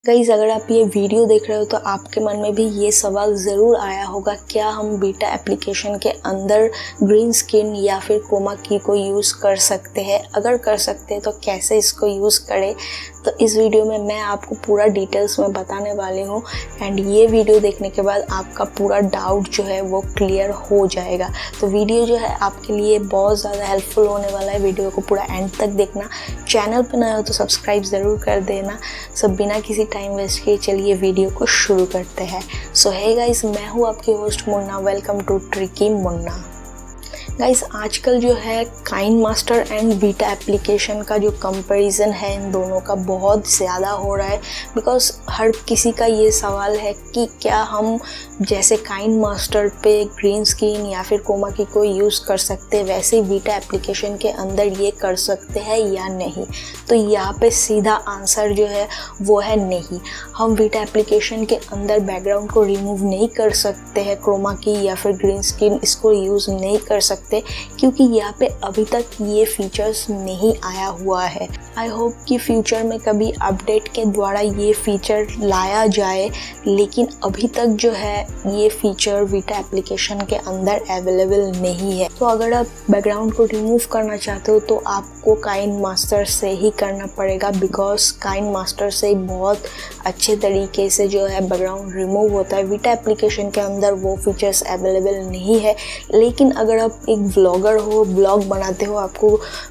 Guys, अगर आप ये वीडियो देख रहे हो तो आपके मन में भी ये सवाल ज़रूर आया होगा, क्या हम बीटा एप्लीकेशन के अंदर ग्रीन स्क्रीन या फिर क्रोमा की को यूज़ कर सकते हैं। अगर कर सकते हैं तो कैसे इसको यूज़ करें। तो इस वीडियो में मैं आपको पूरा डिटेल्स में बताने वाली हूँ एंड ये वीडियो देखने के बाद आपका पूरा डाउट जो है वो क्लियर हो जाएगा। तो वीडियो जो है आपके लिए बहुत ज़्यादा हेल्पफुल होने वाला है। वीडियो को पूरा एंड तक देखना। चैनल पर नया हो तो सब्सक्राइब ज़रूर कर देना। सब बिना किसी टाइम वेस्ट किए चलिए वीडियो को शुरू करते हैं। सो हे गाइस, मैं हूँ आपकी host Munna. Welcome to Tricky Munna. Guys, आजकल जो है KineMaster and VITA application का जो कंपैरिजन है इन दोनों का बहुत ज़्यादा हो रहा है। बिकॉज हर किसी का ये सवाल है कि क्या हम जैसे काइन मास्टर पे ग्रीन स्क्रीन या फिर क्रोमा की को यूज़ कर सकते हैं, वैसे ही वीटा एप्लीकेशन के अंदर ये कर सकते हैं या नहीं। तो यहाँ पे सीधा आंसर जो है वो है नहीं। हम वीटा एप्लीकेशन के अंदर बैकग्राउंड को रिमूव नहीं कर सकते हैं, क्रोमा की या फिर ग्रीन स्क्रीन इसको यूज़ नहीं कर सकते क्योंकि यहाँ पे अभी तक ये फीचर्स नहीं आया हुआ है। आई होप कि फ्यूचर में कभी अपडेट के द्वारा ये फीचर लाया जाए, लेकिन अभी तक जो है ये फीचर वीटा एप्लीकेशन के अंदर अवेलेबल नहीं है। तो अगर आप बैकग्राउंड को रिमूव करना चाहते हो तो आपको काइन मास्टर से ही करना पड़ेगा। बिकॉज काइन मास्टर से बहुत अच्छे तरीके से जो है बैकग्राउंड रिमूव होता है। वीटा एप्लीकेशन के अंदर वो फीचर्स अवेलेबल नहीं है। लेकिन अगर आप एक व्लॉगर हो, ब्लॉग बनाते हो, आपको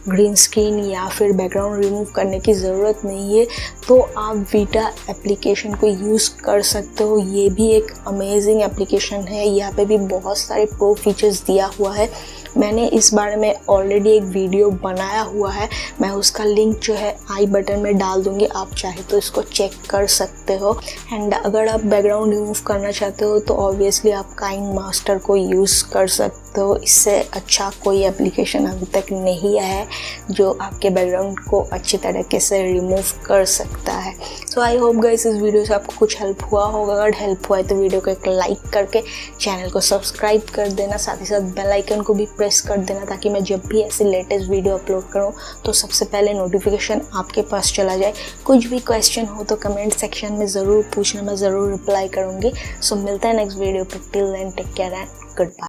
ग्रीन स्क्रीन या फिर बैकग्राउंड रिमूव करने की ज़रूरत नहीं है, तो आप वीटा एप्लीकेशन को यूज़ कर सकते हो। ये भी एक अमेजिंग एप्लीकेशन है। यहाँ पे भी बहुत सारे प्रो फीचर्स दिया हुआ है। मैंने इस बारे में ऑलरेडी एक वीडियो बनाया हुआ है। मैं उसका लिंक जो है आई बटन में डाल दूँगी, आप चाहे तो इसको चेक कर सकते हो। एंड अगर आप बैकग्राउंड रिमूव करना चाहते हो तो ऑब्वियसली आप काइन मास्टर को यूज़ कर सकते हो। इससे अच्छा कोई एप्लीकेशन अभी तक नहीं आया है जो आपके बैकग्राउंड को अच्छी तरीके से रिमूव कर सकता है। सो आई होप गाइस इस वीडियो से आपको कुछ हेल्प हुआ होगा। अगर हेल्प हुआ है तो वीडियो को एक लाइक करके चैनल को सब्सक्राइब कर देना। साथ ही साथ बेल आइकन को भी प्रेस कर देना ताकि मैं जब भी ऐसे लेटेस्ट वीडियो अपलोड करूं तो सबसे पहले नोटिफिकेशन आपके पास चला जाए। कुछ भी क्वेश्चन हो तो कमेंट सेक्शन में ज़रूर पूछना, मैं ज़रूर रिप्लाई करूँगी। सो मिलता है नेक्स्ट वीडियो पर। Till then take care and good bye.